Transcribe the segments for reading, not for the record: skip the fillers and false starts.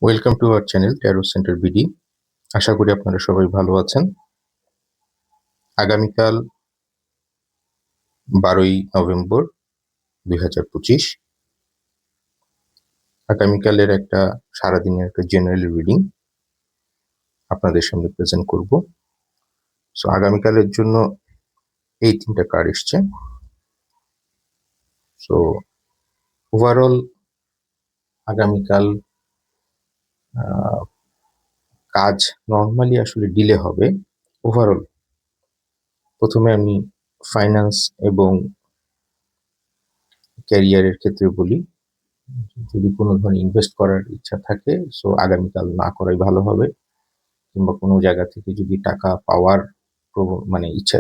Welcome to our channel tarot centre BD. আশা করি আপনারা সবাই ভালো আছেন। আগামীকাল 12ই নভেম্বর 2025 আগামীকালের একটা সারাদিনের একটা জেনারেল রিডিং আপনাদের সামনে প্রেজেন্ট করব। সো আগামীকালের জন্য এই 3টা কার্ড এসছে। সো ওভারঅল আগামীকাল কাজ নর্মালি আসলে ডিলে হবে। ওভারঅল প্রথমে আমি ফাইন্যান্স এবং ক্যারিয়ারের ক্ষেত্রে বলি, যদি কোনো ধরনের ইনভেস্ট করার ইচ্ছা থাকে সো আগামীকাল না করাই ভালো হবে, কিংবা কোনো জায়গা থেকে যদি টাকা পাওয়ার ইচ্ছা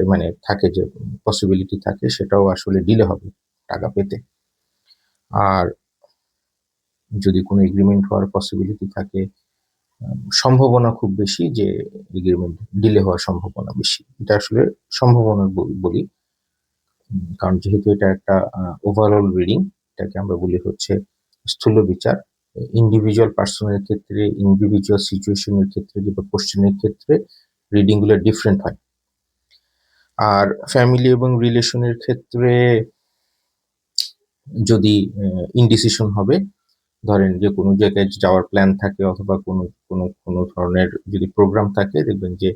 থাকে, যে পসিবিলিটি থাকে, সেটাও আসলে ডিলে হবে টাকা পেতে। আর যদি কোনো এগ্রিমেন্ট হওয়ার পসিবিলিটি থাকে, সম্ভাবনা খুব বেশি যে এগ্রিমেন্ট ডিলে হওয়ার সম্ভাবনা বেশি। এটা আসলে সম্ভাবনা বলি, কারণ যেহেতু এটা একটা ওভারঅল রিডিং, এটাকে আমরা বলি হচ্ছে স্থূল বিচার। ইন্ডিভিজুয়াল পার্সনের ক্ষেত্রে, ইন্ডিভিজুয়াল সিচুয়েশনের ক্ষেত্রে বা কোশ্চেনের ক্ষেত্রে রিডিং গুলো ডিফারেন্ট হয়। আর ফ্যামিলি এবং রিলেশনের ক্ষেত্রে যদি ইনডিসিশন হবে, ধরেন যে কোনো জায়গায় যাওয়ার প্ল্যান থাকে অথবা কোনো ধরনের যদি প্রোগ্রাম থাকে, দেখবেন যে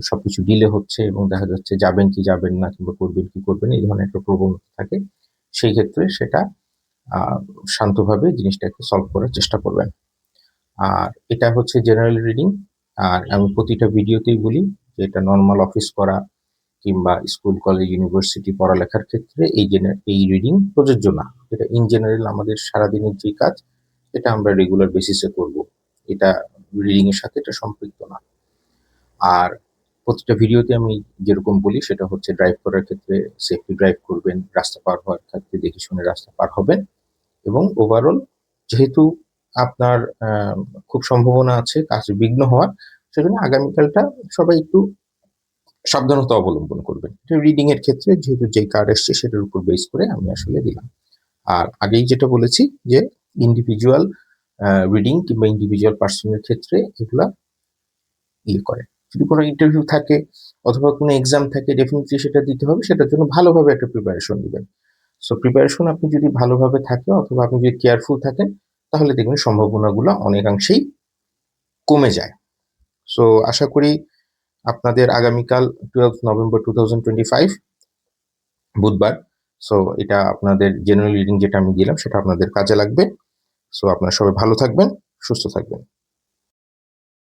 সবকিছু ডিলে হচ্ছে এবং দেখা যাচ্ছে যাবেন কি যাবেন না, কিংবা করবেন কি করবেন, এই ধরনের একটা প্রবণতা থাকে। সেই ক্ষেত্রে সেটা শান্তভাবে জিনিসটাকে সলভ করার চেষ্টা করবেন। আর এটা হচ্ছে জেনারেল রিডিং। আর আমি প্রতিটা ভিডিওতেই বলি যে এটা নর্মাল অফিস করা কিংবা স্কুল কলেজ ইউনিভার্সিটি পড়ালেখার ক্ষেত্রে এই রিডিং প্রযোজ্য না। এটা ইন জেনারেল আমাদের সারাদিনের যে কাজ, এটা আমরা রেগুলার বেসিসে করব। এটা রিডিং এর সাথে এটা সম্পৃক্ত না। আর প্রতিটা ভিডিওতে আমি যেরকম বলি সেটা হচ্ছে ড্রাইভ করার ক্ষেত্রে সেফটি ড্রাইভ করবেন, রাস্তা পার হওয়ার ক্ষেত্রে দেখে শুনে রাস্তা পার হবেন। এবং ওভারঅল যেহেতু আপনার খুব সম্ভাবনা আছে কাজ বিঘ্ন হওয়ার, সেজন্য আগামীকালটা সবাই একটু সাবধানতা অবলম্বন করবেন। রিডিং এর ক্ষেত্রে যেহেতু যে কার্ড এসছে সেটার উপর বেস করে আমি আসলে দিলাম। আর আগেই যেটা বলেছি যে ইন্ডিভিজুয়াল রিডিং কিংবা ইন্ডিভিজুয়াল পার্সনের ক্ষেত্রে এগুলা করে। যদি কোনো ইন্টারভিউ থাকে অথবা কোনো এক্সাম থাকে, ডেফিনেটলি সেটা দিতে হবে। সেটার জন্য ভালোভাবে একটা প্রিপারেশন নেবেন। সো প্রিপারেশন আপনি যদি ভালোভাবে থাকে অথবা আপনি যদি কেয়ারফুল থাকেন, তাহলে দেখবেন সম্ভাবনাগুলো অনেকাংশেই কমে যায়। সো আশা করি আপনাদের আগামীকাল 12 নভেম্বর 2025 বুধবার, সো এটা আপনাদের জেনারেল রিডিং যেটা আমি দিলাম সেটা আপনাদের কাজে লাগবে। সো আপনারা সবাই ভালো থাকবেন, সুস্থ থাকবেন।